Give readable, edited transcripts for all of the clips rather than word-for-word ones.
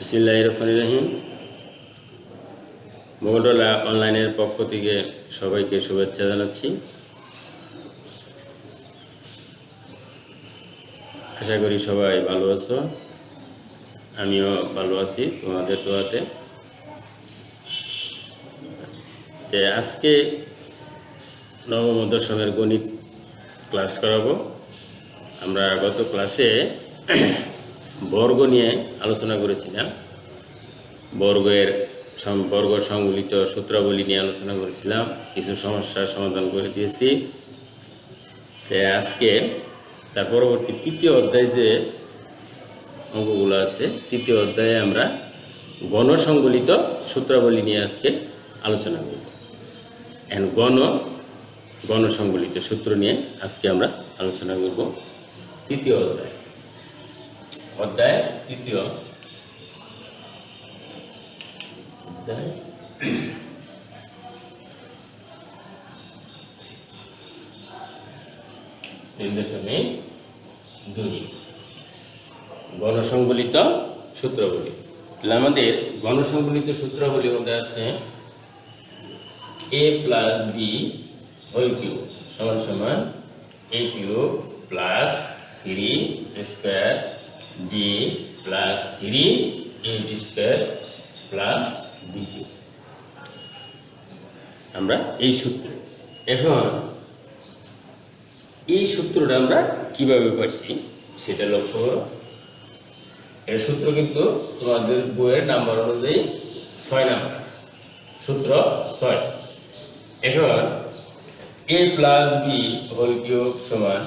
বিসমিল্লাহির রহমানির রহিম। মোটরোলা অনলাইনের পক্ষ থেকে সবাইকে শুভেচ্ছা জানাচ্ছি। আশা করি সবাই ভালো আছো, আমিও ভালো আছি তোমাদের দোয়াতে। আজকে নবম ও দশমের গণিত ক্লাস করাবো। আমরা গত ক্লাসে বর্গ নিয়ে আলোচনা করেছিলাম, বর্গ সংবলিত সূত্রাবলী নিয়ে আলোচনা করেছিলাম, কিছু সমস্যার সমাধান করে দিয়েছি। আজকে তার পরবর্তী তৃতীয় অধ্যায় যে অঙ্কগুলো আছে, তৃতীয় অধ্যায়ে আমরা গণসংবলিত সূত্রাবলী নিয়ে আজকে আলোচনা করব। গণসংবলিত সূত্র নিয়ে আজকে আমরা আলোচনা করব। তৃতীয় অধ্যায় তৃতীয় অধ্যায় 3.2 গণসংবলিত সূত্রাবলী। আমাদের গণসংবলিত সূত্রাবলীর মধ্যে আছে a + b হোল কিউব সমান সমান a cube plus 3 square b plus 3ab square plus b cube. আমরা এই সূত্র, এখন এই সূত্রটা আমরা কিভাবে পাইছি সেটা লক্ষ্য করো। এর সূত্র কিন্তু তোমাদের বইয়ের নাম্বার অনুযায়ী 6 নাম্বার, সূত্র 6। এখন a + b হোল কিউব সমান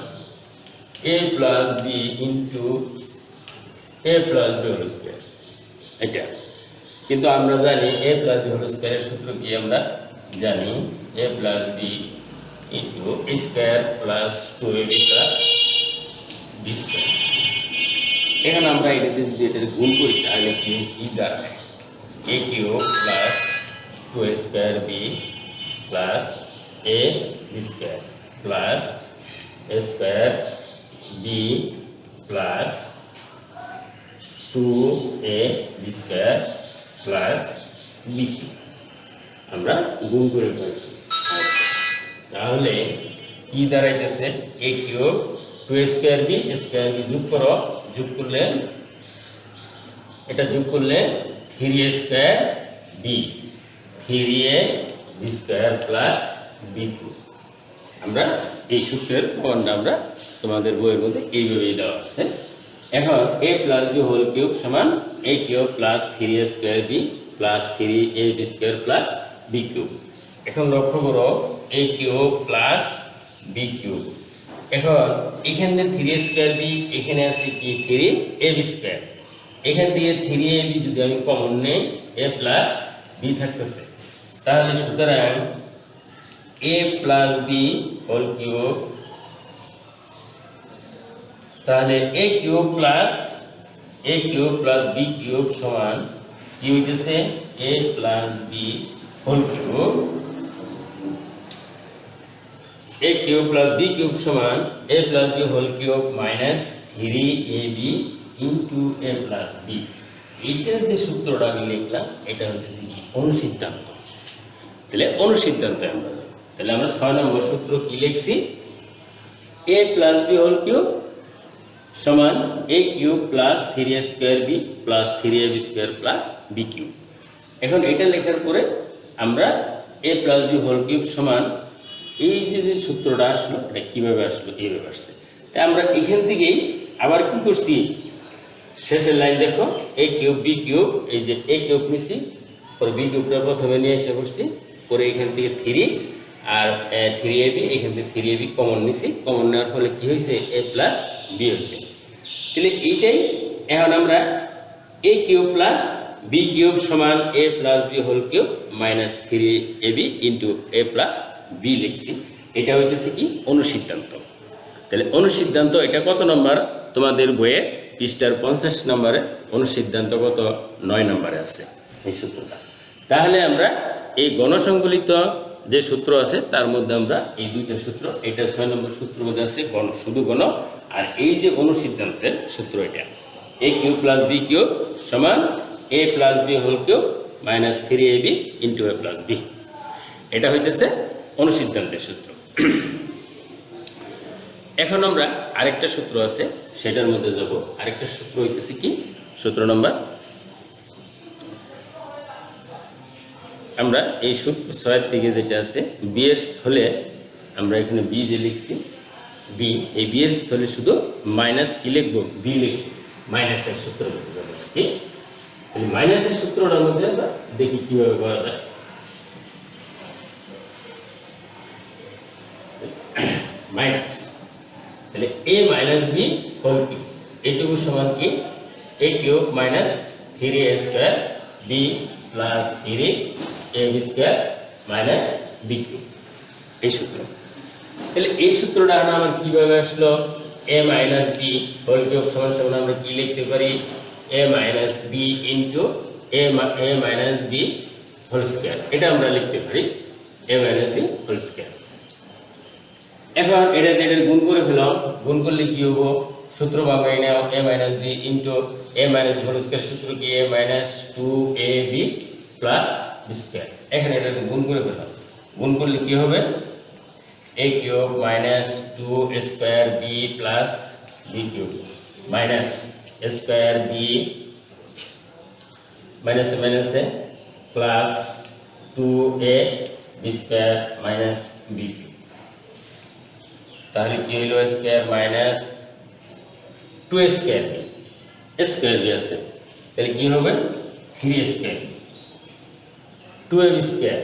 a + b into a + b whole square. এটা কিন্তু আমরা জানি a + b হোল স্কয়ারের সূত্র কি আমরা জানি, a + b into a square plus 2ab plus b square. এখন আমরা এটাতে যদি এটা গুণ করি তাহলে কি দাঁড়ায়, a cube plus 2 square b plus a b square plus a square b plus 2a b square plus b। আমরা গুণ করে পাইছি। তাহলে কি দাঁড়াইতেছে, a কিউব 2 স্কয়ার b যোগ করো, যোগ করলে এটা যোগ করলে 3a square b 3a b square plus b cube. আমরা এই সূত্রের প্রমাণটা আমরা তোমাদের বইয়ের মধ্যে এইভাবেই দেওয়া আছে। এখন a + b হোল কিউব সমান a cube plus 3a square b plus 3ab square plus b cube. এখন লক্ষ্য করো a cube plus b cube. এখন এখানে 3a স্কয়ার b, এখানে আছে কি 3ab স্কয়ার। এখান থেকে 3ab যদি আমি কমন নেই a প্লাস b থাকতেছে, তাহলে সুতরাং a plus b whole cube, তাহলে a cube plus b cube সমান কি হইতেছে a plus b whole cube, a cube plus b cube সমান a plus b whole cube minus 3ab into a plus b। এইটার যে সূত্রটা আমি লিখলাম এটা হচ্ছে কি অনুসিদ্ধান্ত। তাহলে অনুসিদ্ধান্ত তাহলে আমরা 6 নম্বর সূত্র কি লিখছি, a plus b whole cube সমান a cube plus 3a square b plus 3ab square plus b cube. এখন এটা লেখার পরে আমরা a plus b whole cube সমান এই যে সূত্রটা আসলো এটা কিভাবে আসলো, এইভাবে আসছে। তাই আমরা এখান থেকেই আবার কি করছি, শেষের লাইন দেখো a কিউব b কিউব, এই যে a কিউব নিছি, পরে b কিউবটা প্রথমে নিয়ে এসে করছি, পরে এখান থেকে 3 আর 3ab, এখান থেকে 3ab কমন নিছি, কমন নেওয়ার ফলে কি হয়েছে a প্লাস b হয়েছে। তাহলে এইটাই এখন আমরা a cube plus b cube সমান a plus b whole cube minus 3ab into a plus b লিখছি। এটা হইতেছে কি অনুসিদ্ধান্ত। তাহলে অনুসিদ্ধান্ত এটা কত নম্বর তোমাদের বইয়ে পৃষ্ঠার 50 নম্বরে অনুসিদ্ধান্ত কত 9 নম্বরে আছে এই সূত্রটা। তাহলে আমরা এই গণসংবলিত যে সূত্র আছে তার মধ্যে আমরা এই দুইটা সূত্র, এটা 6 নম্বর সূত্রের মধ্যে আছে শুধু গণ, আর এই যে অনুসিদ্ধান্তের সূত্র এটা a cube plus b cube সমান a plus B whole cube minus 3ab into a plus B. এটা হইতেছে অনুসিদ্ধান্তের সূত্র। এখন আমরা আরেকটা সূত্র আছে সেটার মধ্যে যাব। আরেকটা সূত্র হইতেছে কি, সূত্র নম্বর, আমরা এই সূত্র 6 থেকে যেটা আছে বি এর স্থলে আমরা এখানে বি যে লিখছি বি, এই বি এর স্থলে শুধু মাইনাস কি লিখবো, বি লিখবো, মাইনাসের সূত্র লিখতে যাবো। ঠিক, তাহলে মাইনাসের সূত্রটার মধ্যে আমরা দেখি কিভাবে করা যায়। মাইনাস, তাহলে a minus B whole cube, এটুকু সমান কি a cube minus 3a square B plus 3ab square minus B cube, এই সূত্র। তাহলে এই সূত্রটা আমার কিভাবে আসলো, a minus B whole cube সমান সমান আমরা কি লিখতে পারি, a minus B into a minus B whole square, এটা আমরা লিখতে পারি a minus B whole square. এখন এটা গুণ করে ফেলাম, গুণ করলে কি হবো, সূত্র ভাঙাই নাও, a minus B into a minus B whole square, সূত্র কি a minus 2ab plus B square. এখানে এটা গুণ করে ফেলাম, গুণ করলে কি হবে, a cube minus 2 square B plus B cube minus square B minus মাইনাসে plus 2a B square minus B cube. তাহলে কি হইল, square minus 2 square B, square B আছে, তাহলে কি হবে 3 স্কয়ার 2ab স্কয়ার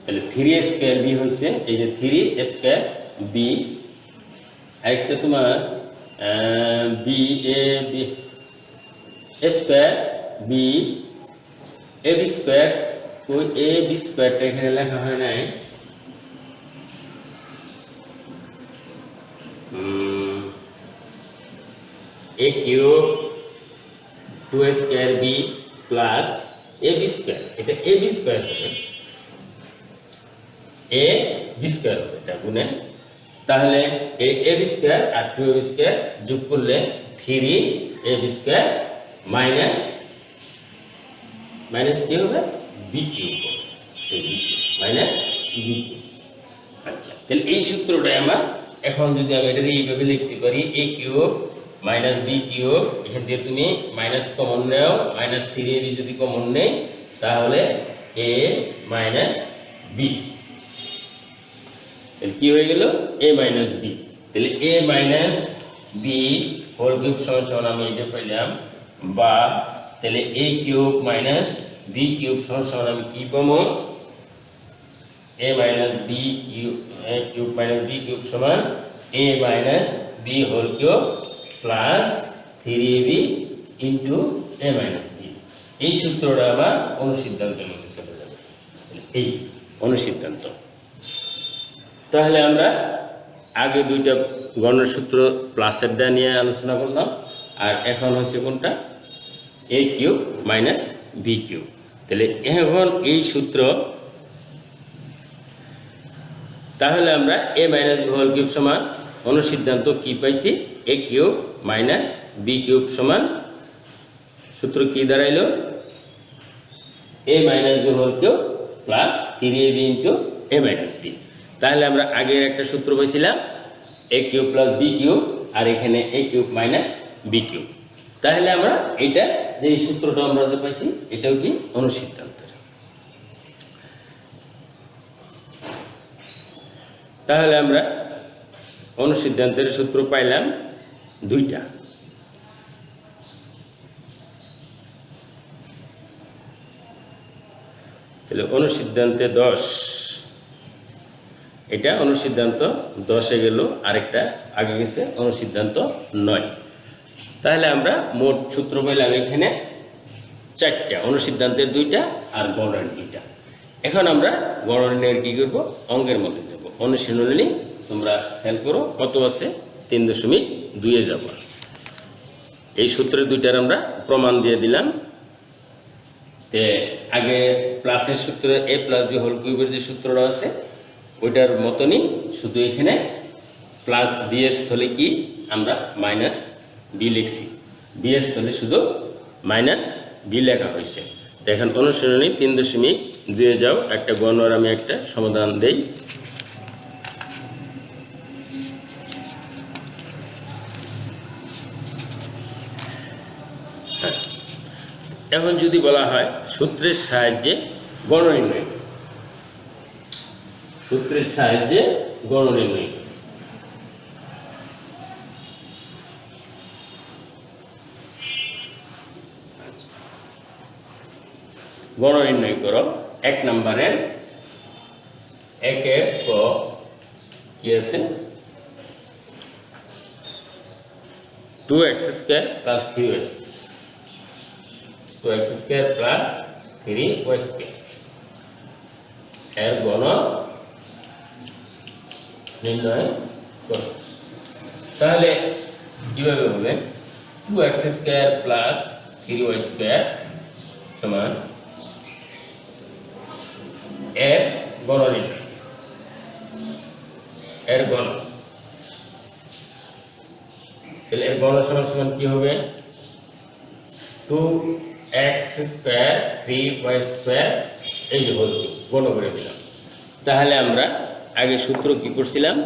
তাহলে 3 স্কয়ার বি হইছে, এই যে 3 স্কয়ার বি, আরেকটা তোমার B A B square B A B square, ওই এ বি স্কয়ারটা এখানে লেখা হয় নাই, এ কিউব 2 স্কয়ার বি প্লাস এ বি স্কয়ার, এটা এ বি স্কয়ার হবে, এ বি স্কয়ার হবে এটা গুণে, তাহলে এ বি স্কয়ার আর 2ab স্কয়ার যোগ করলে 3ab স্কয়ার মাইনাস মাইনাস কি হবে, B cube minus B cube. আচ্ছা, তাহলে এই সূত্রটাই আমার, এখন যদি আমি এটা এইভাবে লিখতে পারি, a cube minus B cube, এখান থেকে তুমি মাইনাস কমন নাও, মাইনাস 3ab যদি কমন নেই তাহলে a মাইনাস বি, তাহলে কি হয়ে গেল, a মাইনাস বি। তাহলে a minus B whole cube সমান সমান আমি এটা পাইলাম, বা তাহলে a cube minus B cube সমান সমান আমি কি পাবো, a minus B cube minus B cube সমান a minus B whole cube plus 3ab into a minus B. এই সূত্রটা আমার অনুসিদ্ধান্তের মধ্যে চলে যাবে, এই অনুসিদ্ধান্ত। তাহলে আমরা আগে দুইটা গণের সূত্র প্লাসেরটা নিয়ে আলোচনা করলাম, আর এখন হচ্ছে কোনটা, a cube minus B cube. তাহলে এখন এই সূত্র, তাহলে আমরা a minus B whole cube সমান অনুসিদ্ধান্ত কি পাইছি, a cube minus B cube সমান, সূত্র কি দাঁড়াইল, a minus B whole cube plus 3ab into a minus B. তাহলে আমরা আগের একটা সূত্র পাইছিলাম a cube plus B cube, আর এখানে a cube minus B cube. তাহলে আমরা এটা যে সূত্রটা আমরা পাইছি এটাও কি অনুসিদ্ধান্তের। তাহলে আমরা অনুসিদ্ধান্তের সূত্র পাইলাম দুইটা। তাহলে অনুসিদ্ধান্তে 10, এটা অনুসিদ্ধান্ত 10-এ গেল, আরেকটা আগে গেছে অনুসিদ্ধান্ত 9। তাহলে আমরা মোট সূত্র পাইলাম এখানে 4টা, অনুসিদ্ধান্তের 2টা আর গণনের 2টা। এখন আমরা গণনের কি করব, অঙ্কের মধ্যে যাব। অনুশীলনী তোমরা খেয়াল করো কত আছে, 3.2-এ যাব। এই সূত্রের 2টার আমরা প্রমাণ দিয়ে দিলাম, তে আগে প্লাসের সূত্র a প্লাস বি হোল কিউবের যে সূত্রটা আছে ওইটার মতনই, শুধু এখানে প্লাস বি এর স্থলে কি আমরা মাইনাস বি লিখছি, বি এর স্থলে শুধু মাইনাস বি লেখা হয়েছে। তো এখন অনুশীলনী 3.2 যাও, একটা গণর আমি একটা সমাধান দেই। এখন যদি বলা হয় সূত্রের সাহায্যে গণ নির্ণয়, সূত্রের সাহায্যে গণ নির্ণয়, গণ নির্ণয় করো। 1 নম্বরের একের ক কি আছে, 2x square plus 3y, 2x square plus 3y square এর গণ নির্ণয় করো। তাহলে কিভাবে হবে, 2x square plus 3y square সমান এর গণ নির্ণয়, এর গণ, তাহলে এর গণ সমান সমান কি হবে, 2x স্কয়ার 3y স্কয়ার, এই যে হোল গণ করে দিলাম। তাহলে আমরা আগে সূত্র কি করছিলাম,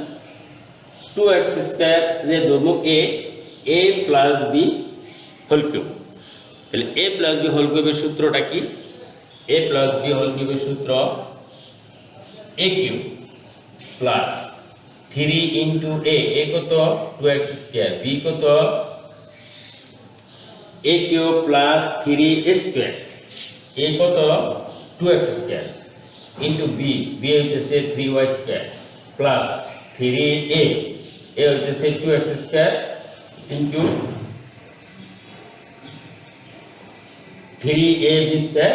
2x স্কয়ার এর ধর্ম a plus B whole cube. তাহলে a প্লাস বি হোল কিউবের সূত্রটা কি, a প্লাস বি হোল কিউবের সূত্র a cube plus 3 into a কত 2x স্কয়ার, b কত a cube plus 3a square, a কত 2x স্কয়ার ইন্টু b হইতেছে 3y স্কয়ার প্লাস 3a হইতেছে 2x square into 3ab square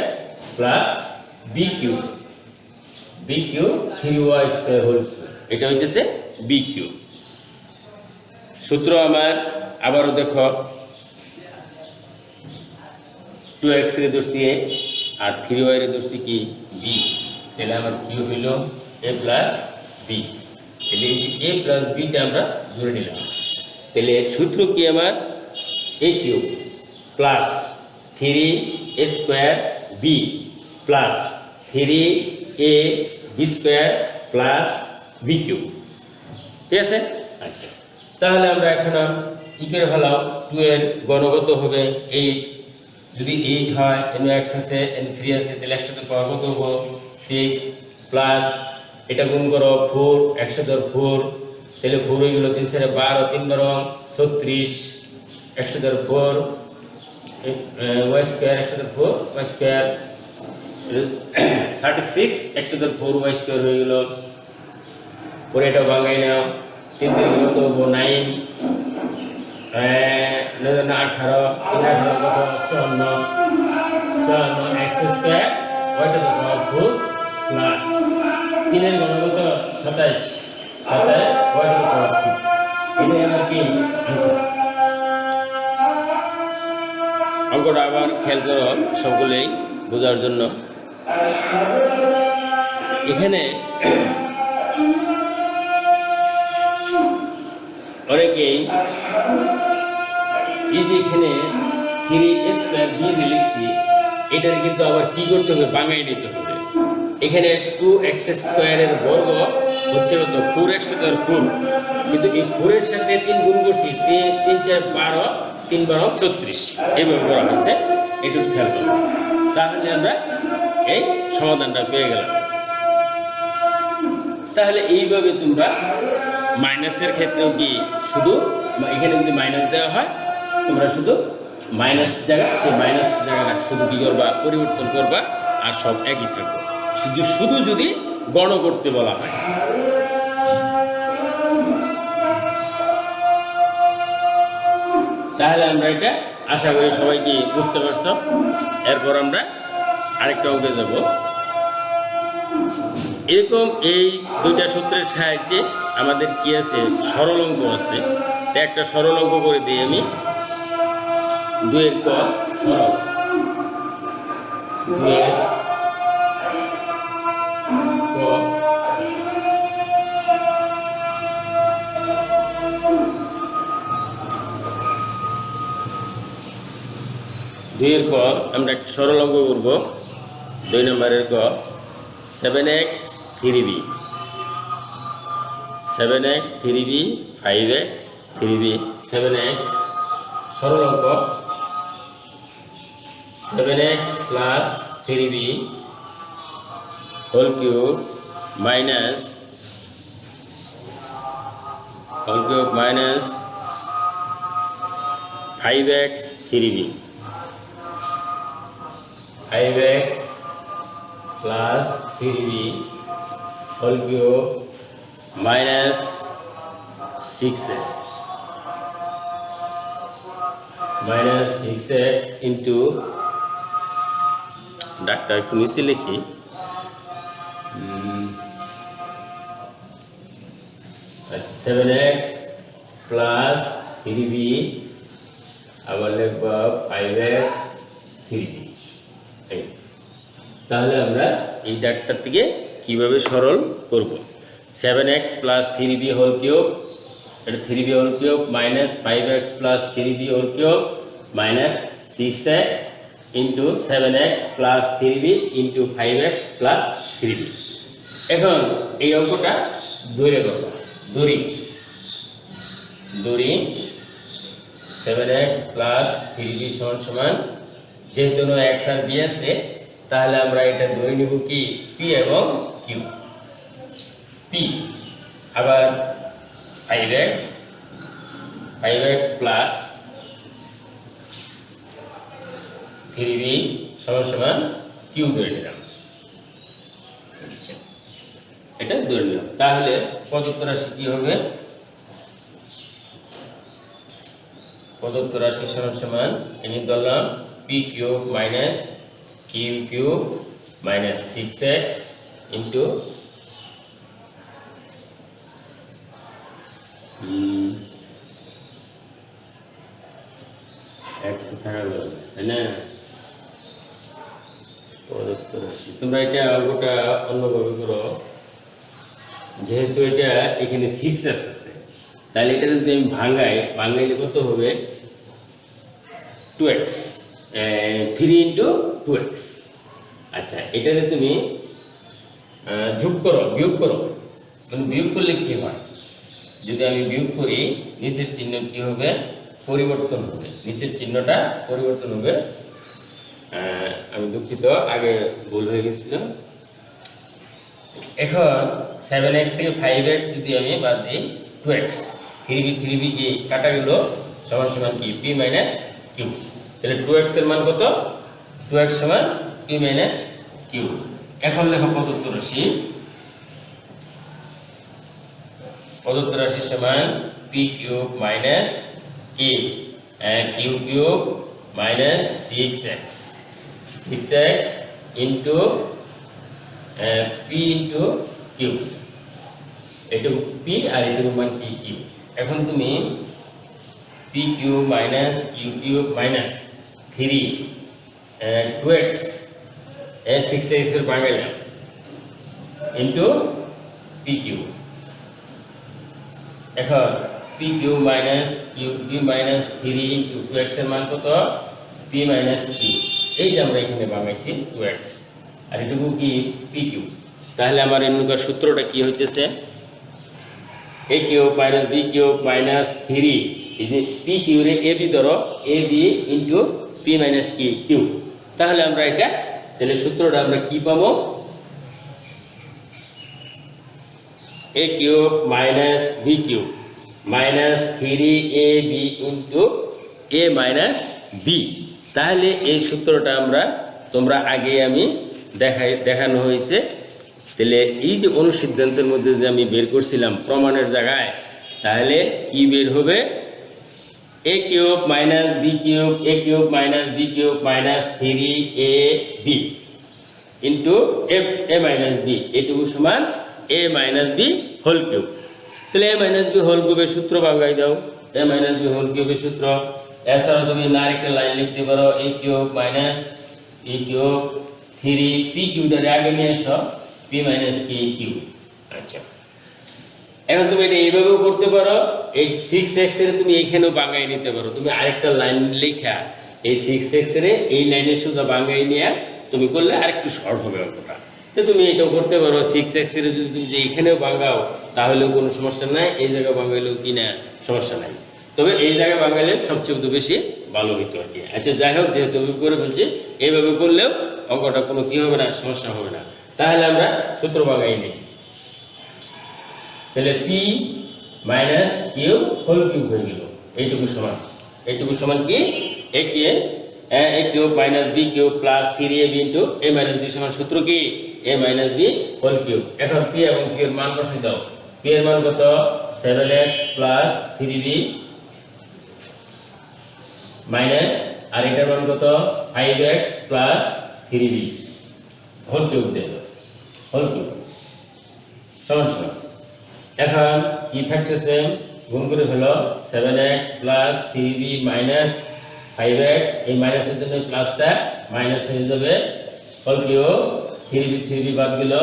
plus b cube 3y square whole, এটা হইতেছে b cube. সূত্র আমার আবারও দেখো, 2x এর ধরছি a আর 3y এর ধরছি কি b, তাহলে আমার কি হইল a প্লাস b। তাহলে এই যে a প্লাস b টা আমরা ধরে নিলাম। তাহলে সূত্র কি আমার a cube plus 3a square b plus 3a b square plus b cube, ঠিক আছে। আচ্ছা, তাহলে আমরা এখন কি করে ফেলাম, 2 এর গণগত হবে 8, যদি 8 হয় এন x আছে এন 3 আছে, তাহলে একসাথে পাওয়ার কত হবো 6 প্লাস এটা গুণ করো 4, একসাথে 4, তাহলে 4 হয়ে গেল 3 4 12, 3 12 36, একসাথে 4 y স্কয়ার, একসাথে 4 y স্কয়ার 36, একসাথে 4 y স্কয়ার হয়ে গেল। পরে এটা ভাঙাই নাও, 3 দিয়ে গেল তো 9, 18, 18 কত 54 x স্কয়ার ওইটা তো পাওয়ার 4 প্লাস 3 এর গণগত 27 ওইটা তো পাওয়ার 6, এটা আমার কি आंसर। অঙ্কটা আবার খেয়াল করো সকলেই বোঝার জন্য। এখানে অনেকেই এই যে এখানে 3a স্কয়ার b যে লিখছি, এটার কিন্তু আবার কি করতে হবে, ভাঙাই নিতে হবে। এখানে 2x স্কয়ারের বর্গ হচ্ছে কত 4x স্কয়ার 4, কিন্তু এই 4 এর সাথে 3 গুণ করছি, 3 4 12, 3 12 36 এইভাবে করা হয়েছে, একটু খেয়াল করো। তাহলে আমরা এই সমাধানটা পেয়ে গেলাম। তাহলে এইভাবে তোমরা মাইনাসের ক্ষেত্রেও কি শুধু এখানে যদি মাইনাস দেওয়া হয়, তোমরা শুধু মাইনাস জায়গা, সেই মাইনাস জায়গাটা শুধু কি করবা, পরিবর্তন করবা, আর সব একই থাকবে, শুধু যদি গণ করতে বলা হয়। তাহলে আমরা এটা আশা করি সবাই কি বুঝতে পারছো। এরপর আমরা আরেকটা অঙ্কে যাব। এরকম এই দুইটা সূত্রের সাহায্যে আমাদের কি আছে, সরল অঙ্ক আছে। একটা সরল অঙ্ক করে দিই আমি, 2 এর ক সরল। 2 ক 2 এর ক আমরা একটা সরল অঙ্ক করব 2 নম্বরের ক 7x 3b 7x 3b 5x 3b 7x সরল অঙ্ক 7x plus 3b whole cube minus 5x 3b 5x plus 3b whole cube minus 6x into doctor একটু নিচে লিখি আচ্ছা 7x plus 3b আবার লিখব 5x 3b তাহলে আমরা এই ডাক্তার থেকে কিভাবে সরল করব 7x plus 3b whole cube এটা 3b whole cube minus 5x plus 3b whole cube minus 6x into 7x plus 3b into 5x plus 3b এখন এই অঙ্কটা দূরে করব দূরি 7x plus 3b সমান যেহেতু x আর b আছে তাহলে আমরা এটা ধরে নিব কি p এবং q p আবার 5x plus 3b সমান q ধরে নিলাম এটা ধরে নিলাম তাহলে প্রদত্ত রাশি কি হবে প্রদত্ত রাশি সমান এনে ধরলাম p cube minus q cube minus 6x into x তো থাকা গেল তাই না প্রদত্ত রাশি তোমরা এটা অঙ্কটা অন্যভাবে করো যেহেতু এটা এখানে 6x আছে তাহলে এটা যদি আমি ভাঙাইলে কত হবে 2x 3 into 2x আচ্ছা এটাতে তুমি যোগ করো বিয়োগ করো মানে বিয়োগ করলে কি হয় যদি আমি বিয়োগ করি নিচের চিহ্ন কি হবে পরিবর্তন হবে নিচের চিহ্নটা পরিবর্তন হবে আমি দুঃখিত আগে ভুল হয়ে গেছিল এখন 7x থেকে 5x যদি আমি বাদ দিই 2x 3b কি কাটা গেল সমান কি p minus q তাহলে 2x এর মান কত 2x সমান p minus q এখন লেখো প্রদত্ত রাশি সমান p cube minus k q cube minus 6x into p into q এটা p আর এটা মান কি q এখন তুমি p cube minus q cube minus 3 2x 6x এর ভাঙাইলাম into p cube এখন p cube minus q cube minus 3 into 2x এর মান কত p minus q এই যে আমরা এখানে ভাঙাইছি 2x আর এটুকু কি p cube তাহলে আমার এর সূত্রটা কি হইতেছে a cube minus b cube minus 3 এই যে p cube রে ab ধরো ab into p minus q তাহলে আমরা এটা তাহলে সূত্রটা আমরা কি পাবো a cube minus b cube minus 3ab into a minus b তাহলে এই সূত্রটা আমরা তোমরা আগে আমি দেখানো হয়েছে তাহলে এই যে অনুসিদ্ধান্তের মধ্যে যে আমি বের করছিলাম প্রমাণের জায়গায় তাহলে কি বের হবে a cube minus b cube a cube minus b cube minus 3ab into a minus b এটুকু সমান a minus b whole cube তাহলে a minus b whole cube এর সূত্র ভাঙাই দাও a minus b whole cube এর সূত্র এছাড়া তুমি না একটা লাইন লিখতে পারো a cube minus b cube three P কিউটারে আগে নিয়ে এসো পি মাইনাস কে কিউ। আচ্ছা, এখন তুমি এটা এইভাবেও করতে পারো, এই 6x এর তুমি এইখানেও বাঙাই নিতে পারো। তুমি আরেকটা লাইন লেখা এই 6x এর এই লাইনের সোজা বাঙাই নিয়ে তুমি করলে আরেকটু শর্ট হবে অঙ্কটা। তো তুমি এটাও করতে পারো, 6x এর যদি তুমি যে এইখানেও বাঙাও তাহলেও কোনো সমস্যা নাই, এই জায়গায় বাঙাইলেও কি না সমস্যা নাই, তবে এই জায়গায় বাঙাইলে সবচেয়ে বেশি ভালো হইতো আর কি। আচ্ছা যাই হোক, যেহেতু আমি করে ফেলছি, এইভাবে করলেও অঙ্কটা কোনো কি হবে না, সমস্যা হবে না। তাহলে আমরা সূত্র বাঙাই নিই, তাহলে P minus Q whole cube হয়ে গেল। এইটুকু সমান কি A cube minus B cube plus 3ab into A minus B সমান সূত্র কি A minus B whole cube. এখন পি এবং কিউ এর মান বসাই দাও। পি এর মান কত 7x প্লাস 3b মাইনাস আর এটার মান কত 5x plus 3b whole cube দেব, হোল কিউব সমান। এখন কি থাকতেছে, গুণ করে ফেলো 7x plus 3b minus 5x, এই মাইনাসের জন্য প্লাসটা মাইনাস হয়ে যাবে, হোল কিউব 3b বাদ গেল,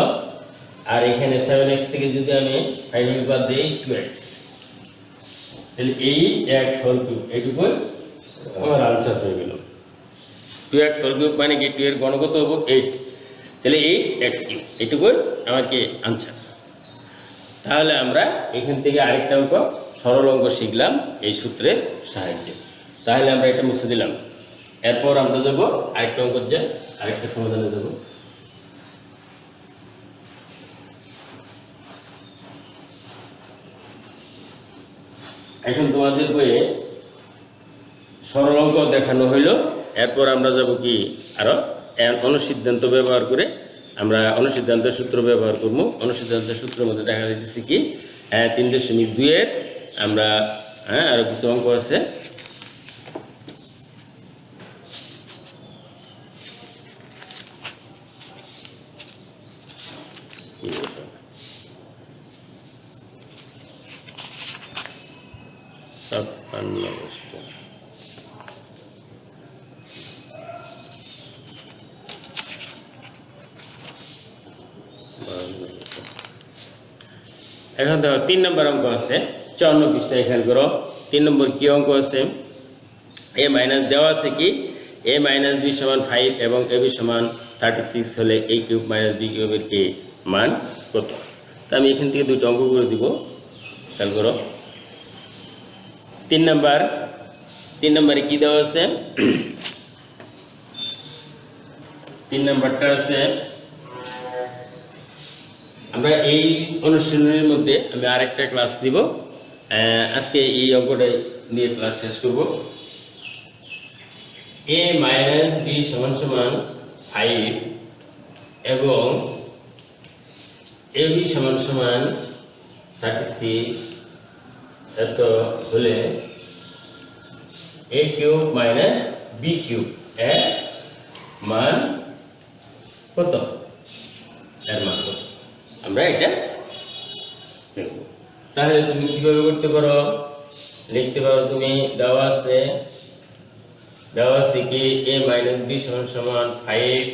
আর এখানে 7x থেকে যদি আমি 5x বাদ দিই 2x, তাহলে 8x হোল কিউব। এইটুকু আমার আনসার হয়ে গেল। 2x হোল কিউব মানে কি 2 এর গণ কত হবে 8, তাহলে 8x কিউব, এইটুকু আমার কি আনসার। তাহলে আমরা এখান থেকে আরেকটা অঙ্ক সরল অঙ্ক শিখলাম এই সূত্রের সাহায্যে। তাহলে আমরা এটা মুছে দিলাম। এরপর আমরা যাবো আরেকটা অঙ্ক, যে আরেকটা সমাধানে যাব। এখন তোমাদের বইয়ে সরল অঙ্ক দেখানো হইলো, এরপর আমরা যাব কি আরো অনুসিদ্ধান্ত ব্যবহার করে আমরা অনুসিদ্ধান্তের সূত্র ব্যবহার করব। অনুসিদ্ধান্তের সূত্রের মধ্যে দেখা যাচ্ছে কি 3.2 এর আমরা আরো কিছু অঙ্ক আছে। এখন দেখো 3 নম্বর অঙ্ক আছে 54 পৃষ্ঠায়, খেয়াল করো। 3 নম্বর কি অঙ্ক আছে, এ মাইনাস দেওয়া আছে কি এ মাইনাস বি সমান 5 এবং এ বি সমান 36 হলে এ কিউব মাইনাস বি কিউবের কি মান কত। তা আমি এখান থেকে দুটো অঙ্ক করে দিব, খেয়াল করো। 3 নম্বরে কি দেওয়া আছে, 3 নম্বরটা আছে, আমরা এই অনুষ্ঠানের মধ্যে আমি আরেকটা ক্লাস দিব, আজকে এই অঙ্কটা নিয়ে ক্লাস শেষ করব। এ মাইনাস বি সমান সমান 5 এবং এ বি সমান সমান 36 এত হলে এ কিউব মাইনাস বি কিউব এর মান কত, এর মান কত আমরা এটা দেখব। তাহলে তুমি কিভাবে করতে পারো, লিখতে পারো তুমি দেওয়া আছে কি এ মাইনাস বি সমান সমান 5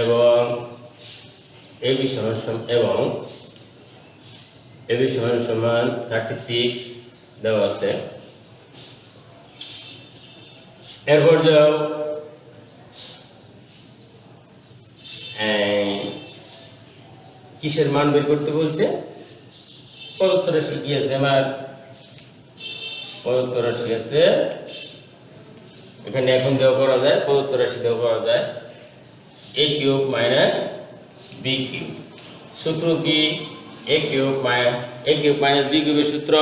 এবং এ বি সমান সমান 36 দেওয়া আছে। এরপর যাও কিসের মান বের করতে বলছে, প্রদত্ত রাশি কি আছে, আমার প্রদত্ত রাশি আছে এখানে, এখন দেওয়া করা যায়, প্রদত্ত রাশি দেওয়া করা যায় A cube minus B cube. সূত্র কি এ কিউব মাইনাস বি কিউবের সূত্র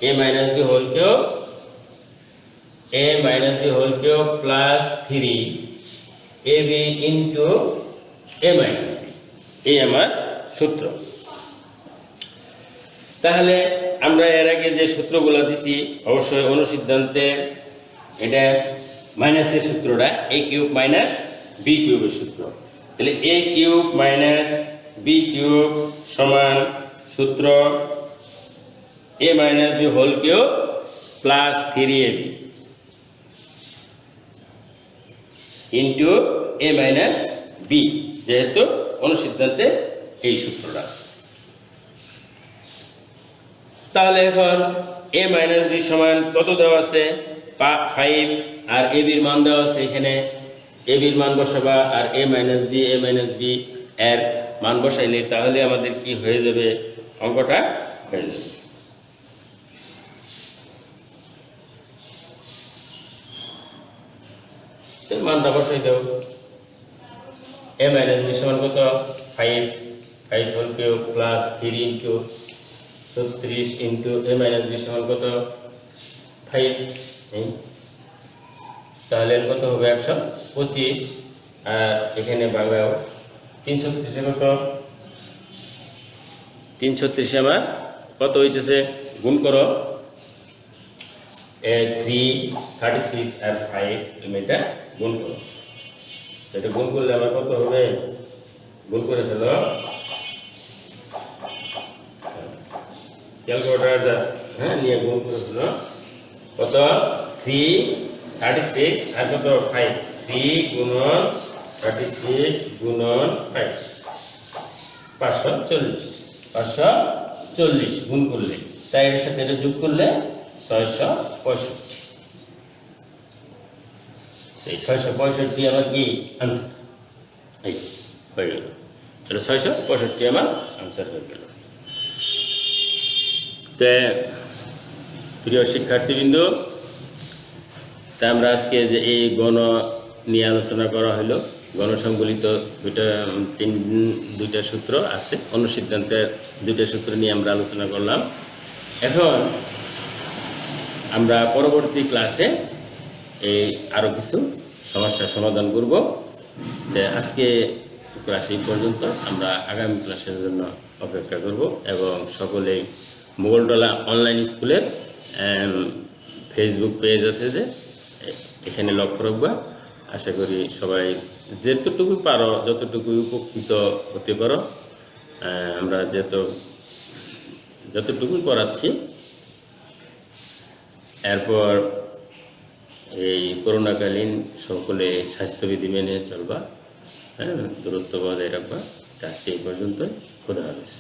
A minus B whole cube plus 3 A B into A minus B, এই আমার সূত্র। তাহলে আমরা এর আগে যে সূত্রগুলো দিছি অবশ্যই অনুসিদ্ধান্তে এটা মাইনাসের সূত্রটা এ কিউব মাইনাস বি কিউবের সূত্র। তাহলে A cube minus B cube সমান সূত্র A minus B whole cube plus 3ab। Into A minus B, যেহেতু অনুসিদ্ধান্তে এই সূত্রটা আছে। তাহলে এখন এ মাইনাস বি সমান কত দেওয়া আছে? 5, আর এ বির মান দেওয়া আছে এখানে। এ বির মান বসাবা আর এ মাইনাস বি এর মান বসাইলে তাহলে আমাদের কি হয়ে যাবে? অঙ্কটা হয়ে যাবে। মানটা বসাই দাও। এ মাইনাস বি সমান কত? 5 whole cube plus 3 into 36 into A minus B সমান কত? 5। তাহলে কত হবে? 125। আর এখানে বাংলাও 336 কত? 336 আমার কত হইতেছে? গুণ করো। 3, 36 আর 5 তুমি এটা গুণ করো। এটা গুণ করলে আমার কত হবে? গুণ করে ফেলো। ক্যালকুলেটর হ্যাঁ নিয়ে গুণ করে ফেলো। কত? 3, 36 আর কত? 5। 3 গুণন 36 গুণন 5, 540। 540 গুণ করলে, তাই এর সাথে এটা যোগ করলে 665। এই 665 আমার কি আনসার? এই হয়ে গেল। এটা 665 আমার আনসার হয়ে গেল। তো প্রিয় শিক্ষার্থীবৃন্দ, তা আমরা আজকে যে এই গণ নিয়ে আলোচনা করা হলো, গণসংবলিত দুইটা সূত্র আছে, অনুসিদ্ধান্তের দুইটা সূত্র নিয়ে আমরা আলোচনা করলাম। এখন আমরা পরবর্তী ক্লাসে এই আরও কিছু সমস্যার সমাধান করব। আজকে ক্লাস এই পর্যন্ত। আমরা আগামী ক্লাসের জন্য অপেক্ষা করব এবং সকলেই মোগলডলা অনলাইন স্কুলের ফেসবুক পেজ আছে, যে এখানে লক্ষ্য রাখবা। আশা করি সবাই যতটুকু পারো যতটুকু উপকৃত হতে পারো। আমরা যতটুকুই পড়াচ্ছি, এরপর এই করোনাকালীন সকলে স্বাস্থ্যবিধি মেনে চলবা, হ্যাঁ, দূরত্ব বজায় রাখবা। আজকে এই পর্যন্তই। খোদা হাফেজ।